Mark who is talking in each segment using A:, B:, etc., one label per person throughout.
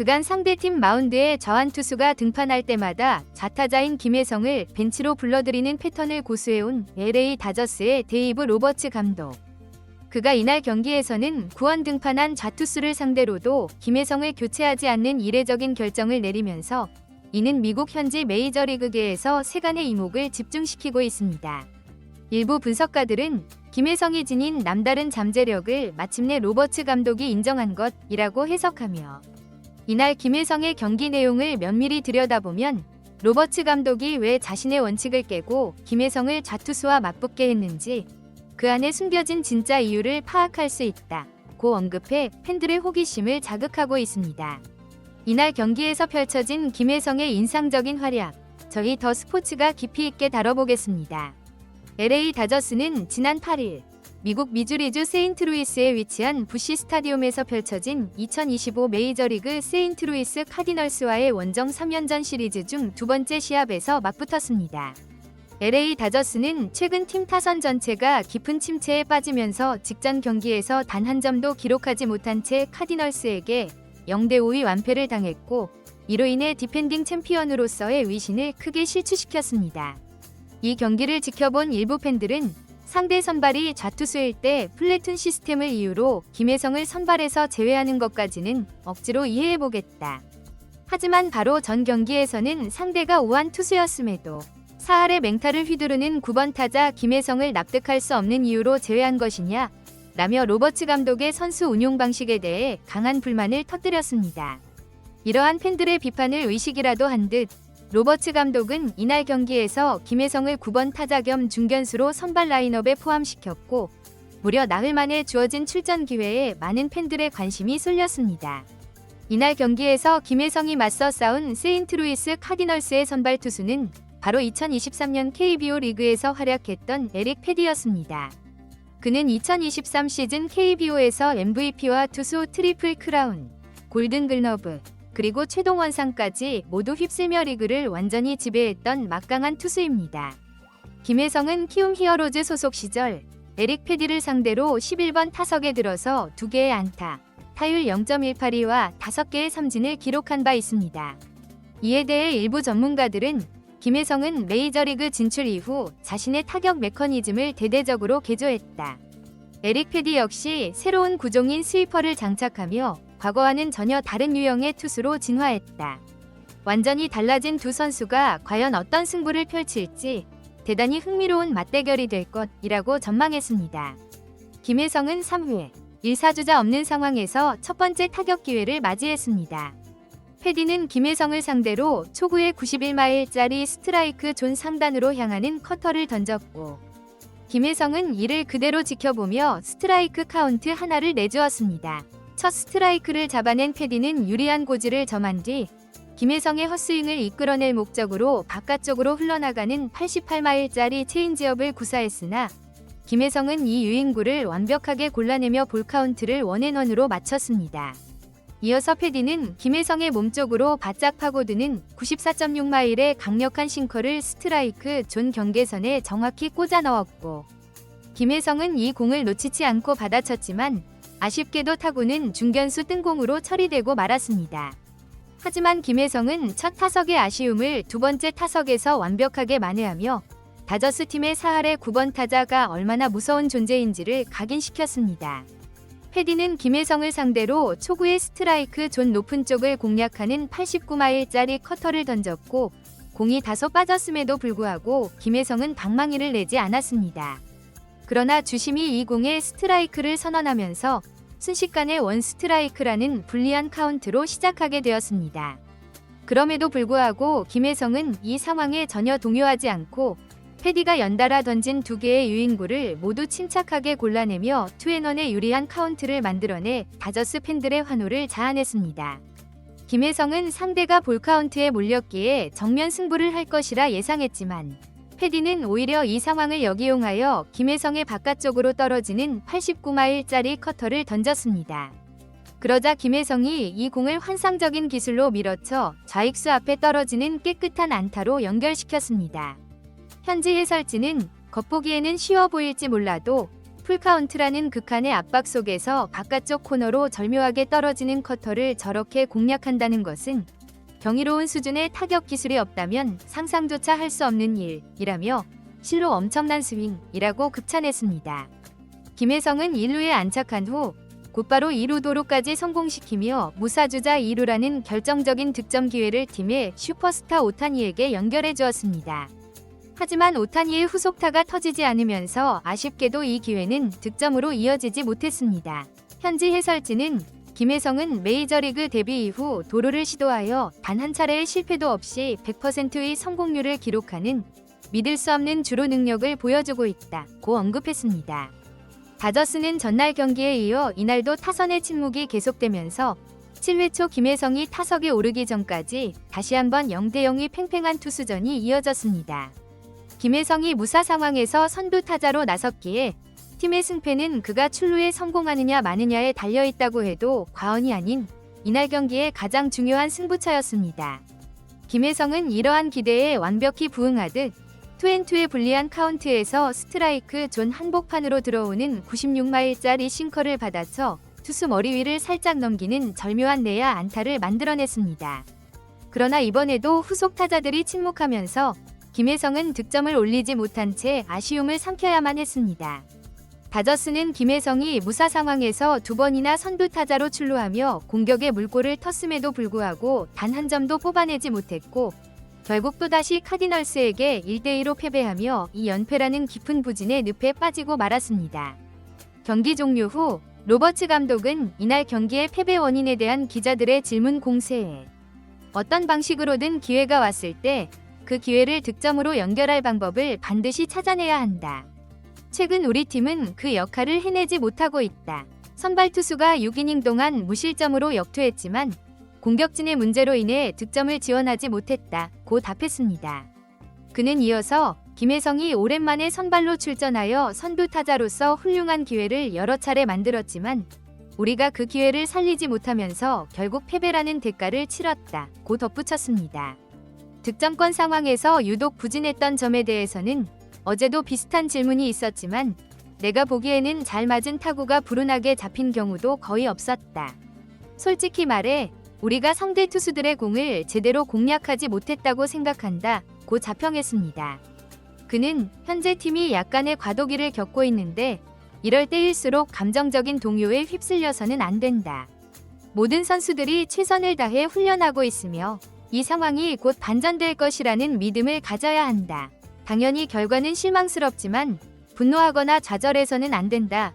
A: 그간 상대팀 마운드에 저한 투수가 등판할 때마다 좌타자인 김혜성을 벤치로 불러들이는 패턴을 고수해온 LA 다저스의 데이브 로버츠 감독. 그가 이날 경기에서는 구원 등판한 좌투수를 상대로도 김혜성을 교체하지 않는 이례적인 결정을 내리면서 이는 미국 현지 메이저리그계에서 세간의 이목을 집중시키고 있습니다. 일부 분석가들은 김혜성이 지닌 남다른 잠재력을 마침내 로버츠 감독이 인정한 것이라고 해석하며 이날 김혜성의 경기 내용을 면밀히 들여다보면 로버츠 감독이 왜 자신의 원칙을 깨고 김혜성을 좌투수와 맞붙게 했는지 그 안에 숨겨진 진짜 이유를 파악할 수 있다고 언급해 팬들의 호기심을 자극하고 있습니다. 이날 경기에서 펼쳐진 김혜성의 인상적인 활약, 저희 더 스포츠가 깊이 있게 다뤄보겠습니다. LA 다저스는 지난 8일 미국 미주리주 세인트루이스에 위치한 부시 스타디움에서 펼쳐진 2025 메이저리그 세인트루이스 카디널스와의 원정 3연전 시리즈 중 두 번째 시합에서 맞붙었습니다. LA 다저스는 최근 팀 타선 전체가 깊은 침체에 빠지면서 직전 경기에서 단 한 점도 기록하지 못한 채 카디널스에게 0대5의 완패를 당했고 이로 인해 디펜딩 챔피언으로서의 위신을 크게 실추시켰습니다. 이 경기를 지켜본 일부 팬들은 상대 선발이 좌투수일 때 플래툰 시스템을 이유로 김혜성을 선발에서 제외하는 것까지는 억지로 이해해보겠다. 하지만 바로 전 경기에서는 상대가 우한 투수였음에도 사할의 맹타를 휘두르는 9번 타자 김혜성을 납득할 수 없는 이유로 제외한 것이냐? 라며 로버츠 감독의 선수 운용 방식에 대해 강한 불만을 터뜨렸습니다. 이러한 팬들의 비판을 의식이라도 한 듯 로버츠 감독은 이날 경기에서 김혜성을 9번 타자 겸 중견수로 선발 라인업에 포함시켰고 무려 나흘 만에 주어진 출전 기회에 많은 팬들의 관심이 쏠렸습니다. 이날 경기에서 김혜성이 맞서 싸운 세인트루이스 카디널스의 선발 투수는 바로 2023년 KBO 리그에서 활약했던 에릭 패디였습니다. 그는 2023 시즌 KBO에서 MVP와 투수 트리플 크라운, 골든글러브, 그리고 최동원상까지 모두 휩쓸며 리그를 완전히 지배했던 막강한 투수입니다. 김혜성은 키움 히어로즈 소속 시절 에릭 패디를 상대로 11번 타석에 들어서 2개의 안타, 타율 0.182와 5개의 삼진을 기록한 바 있습니다. 이에 대해 일부 전문가들은 김혜성은 메이저리그 진출 이후 자신의 타격 메커니즘을 대대적으로 개조했다. 에릭 패디 역시 새로운 구종인 스위퍼를 장착하며 과거와는 전혀 다른 유형의 투수로 진화했다. 완전히 달라진 두 선수가 과연 어떤 승부를 펼칠지 대단히 흥미로운 맞대결이 될 것이라고 전망했습니다. 김혜성은 3회 1사주자 없는 상황에서 첫 번째 타격 기회를 맞이했습니다. 패디는 김혜성을 상대로 초구의 91마일짜리 스트라이크 존 상단으로 향하는 커터를 던졌고 김혜성은 이를 그대로 지켜보며 스트라이크 카운트 하나를 내주었습니다. 첫 스트라이크를 잡아낸 패디는 유리한 고지를 점한 뒤 김혜성의 헛스윙을 이끌어낼 목적으로 바깥쪽으로 흘러나가는 88마일짜리 체인지업을 구사했으나 김혜성은 이 유인구를 완벽하게 골라내며 볼카운트를 원앤원으로 마쳤습니다. 이어서 패디는 김혜성의 몸쪽으로 바짝 파고드는 94.6마일의 강력한 싱커를 스트라이크 존 경계선에 정확히 꽂아 넣었고 김혜성은 이 공을 놓치지 않고 받아쳤지만 아쉽게도 타구는 중견수 뜬공으로 처리되고 말았습니다. 하지만 김혜성은 첫 타석의 아쉬움을 두 번째 타석에서 완벽하게 만회하며 다저스 팀의 사할의 9번 타자가 얼마나 무서운 존재인지를 각인시켰습니다. 패디는 김혜성을 상대로 초구의 스트라이크 존 높은 쪽을 공략하는 89마일짜리 커터를 던졌고 공이 다소 빠졌음에도 불구하고 김혜성은 방망이를 내지 않았습니다. 그러나 주심이 이 공에 스트라이크를 선언하면서 순식간에 원 스트라이크라는 불리한 카운트로 시작하게 되었습니다. 그럼에도 불구하고 김혜성은 이 상황에 전혀 동요하지 않고 패디가 연달아 던진 2개의 유인구를 모두 침착하게 골라내며 투앤원의 유리한 카운트를 만들어내 다저스 팬들의 환호를 자아냈습니다. 김혜성은 상대가 볼카운트에 몰렸기에 정면 승부를 할 것이라 예상했지만 패디는 오히려 이 상황을 역이용하여 김혜성의 바깥쪽으로 떨어지는 89마일짜리 커터를 던졌습니다. 그러자 김혜성이 이 공을 환상적인 기술로 밀어쳐 좌익수 앞에 떨어지는 깨끗한 안타로 연결시켰습니다. 현지 해설진은 겉보기에는 쉬워 보일지 몰라도 풀카운트라는 극한의 압박 속에서 바깥쪽 코너로 절묘하게 떨어지는 커터를 저렇게 공략한다는 것은 경이로운 수준의 타격 기술이 없다면 상상조차 할 수 없는 일이라며 실로 엄청난 스윙이라고 극찬했습니다. 김혜성은 1루에 안착한 후 곧바로 2루 도루까지 성공시키며 무사주자 2루라는 결정적인 득점 기회를 팀의 슈퍼스타 오타니에게 연결해 주었습니다. 하지만 오타니의 후속타가 터지지 않으면서 아쉽게도 이 기회는 득점으로 이어지지 못했습니다. 현지 해설진은 김혜성은 메이저리그 데뷔 이후 도루를 시도하여 단 한 차례의 실패도 없이 100%의 성공률을 기록하는 믿을 수 없는 주루 능력을 보여주고 있다고 언급했습니다. 다저스는 전날 경기에 이어 이날도 타선의 침묵이 계속되면서 7회 초 김혜성이 타석에 오르기 전까지 다시 한번 0대0의 팽팽한 투수전이 이어졌습니다. 김혜성이 무사 상황에서 선두 타자로 나섰기에 팀의 승패는 그가 출루에 성공하느냐 마느냐에 달려있다고 해도 과언이 아닌 이날 경기의 가장 중요한 승부처였습니다. 김혜성은 이러한 기대에 완벽히 부응하듯 투앤투의 불리한 카운트에서 스트라이크 존 한복판으로 들어오는 96마일짜리 싱커를 받아쳐 투수 머리 위를 살짝 넘기는 절묘한 내야 안타를 만들어냈습니다. 그러나 이번에도 후속 타자들이 침묵하면서 김혜성은 득점을 올리지 못한 채 아쉬움을 삼켜야만 했습니다. 다저스는 김혜성이 무사 상황에서 2번이나 선두 타자로 출루하며 공격에 물꼬를 텄음에도 불구하고 단 한 점도 뽑아내지 못했고 결국 또다시 카디널스에게 1대2로 패배하며 이 연패라는 깊은 부진의 늪에 빠지고 말았습니다. 경기 종료 후 로버츠 감독은 이날 경기의 패배 원인에 대한 기자들의 질문 공세에 어떤 방식으로든 기회가 왔을 때 그 기회를 득점으로 연결할 방법을 반드시 찾아내야 한다. 최근 우리 팀은 그 역할을 해내지 못하고 있다. 선발 투수가 6이닝 동안 무실점으로 역투했지만 공격진의 문제로 인해 득점을 지원하지 못했다고 답했습니다. 그는 이어서 김혜성이 오랜만에 선발로 출전하여 선두 타자로서 훌륭한 기회를 여러 차례 만들었지만 우리가 그 기회를 살리지 못하면서 결국 패배라는 대가를 치렀다고 덧붙였습니다. 득점권 상황에서 유독 부진했던 점에 대해서는 어제도 비슷한 질문이 있었지만 내가 보기에는 잘 맞은 타구가 불운하게 잡힌 경우도 거의 없었다. 솔직히 말해 우리가 상대 투수들의 공을 제대로 공략하지 못했다고 생각한다고 자평했습니다. 그는 현재 팀이 약간의 과도기를 겪고 있는데 이럴 때일수록 감정적인 동요에 휩쓸려서는 안 된다. 모든 선수들이 최선을 다해 훈련하고 있으며 이 상황이 곧 반전될 것이라는 믿음을 가져야 한다. 당연히 결과는 실망스럽지만 분노하거나 좌절해서는 안 된다며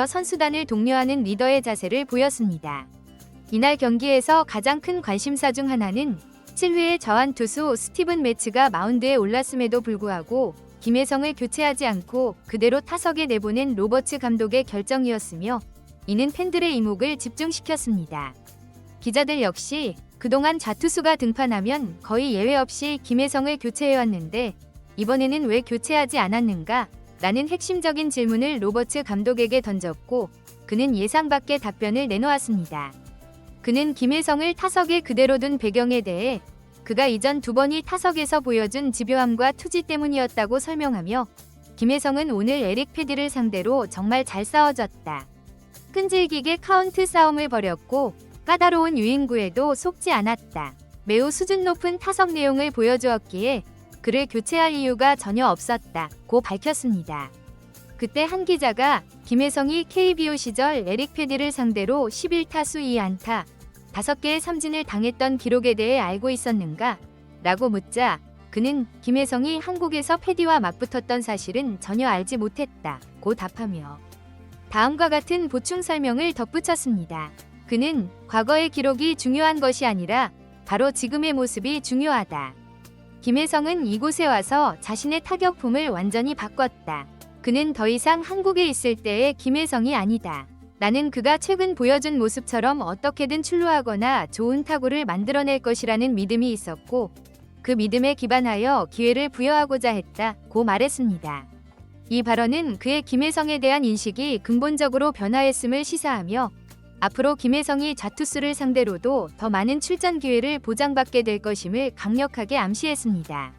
A: 선수단을 독려하는 리더의 자세를 보였습니다. 이날 경기에서 가장 큰 관심사 중 하나는 7회의 저한 투수 스티븐 매츠가 마운드에 올랐음에도 불구하고 김혜성을 교체하지 않고 그대로 타석에 내보낸 로버츠 감독의 결정이었으며 이는 팬들의 이목을 집중시켰습니다. 기자들 역시 그동안 좌투수가 등판하면 거의 예외 없이 김혜성을 교체해왔는데 이번에는 왜 교체하지 않았는가? 라는 핵심적인 질문을 로버츠 감독에게 던졌고 그는 예상 밖의 답변을 내놓았습니다. 그는 김혜성을 타석에 그대로 둔 배경에 대해 그가 이전 2번이 타석에서 보여준 집요함과 투지 때문이었다고 설명하며 김혜성은 오늘 에릭 패디를 상대로 정말 잘 싸워줬다. 끈질기게 카운트 싸움을 벌였고 까다로운 유인구에도 속지 않았다. 매우 수준 높은 타석 내용을 보여주었기에 그를 교체할 이유가 전혀 없었다고 밝혔습니다. 그때 한 기자가 김혜성이 KBO 시절 에릭 패디를 상대로 11타수 2안타, 5개의 삼진을 당했던 기록에 대해 알고 있었는가? 라고 묻자 그는 김혜성이 한국에서 패디와 맞붙었던 사실은 전혀 알지 못했다고 답하며 다음과 같은 보충 설명을 덧붙였습니다. 그는 과거의 기록이 중요한 것이 아니라 바로 지금의 모습이 중요하다. 김혜성은 이곳에 와서 자신의 타격폼을 완전히 바꿨다. 그는 더 이상 한국에 있을 때의 김혜성이 아니다. 나는 그가 최근 보여준 모습처럼 어떻게든 출루하거나 좋은 타구를 만들어낼 것이라는 믿음이 있었고 그 믿음에 기반하여 기회를 부여하고자 했다고 말했습니다. 이 발언은 그의 김혜성에 대한 인식이 근본적으로 변화했음을 시사하며 앞으로 김혜성이 좌투수를 상대로도 더 많은 출전 기회를 보장받게 될 것임을 강력하게 암시했습니다.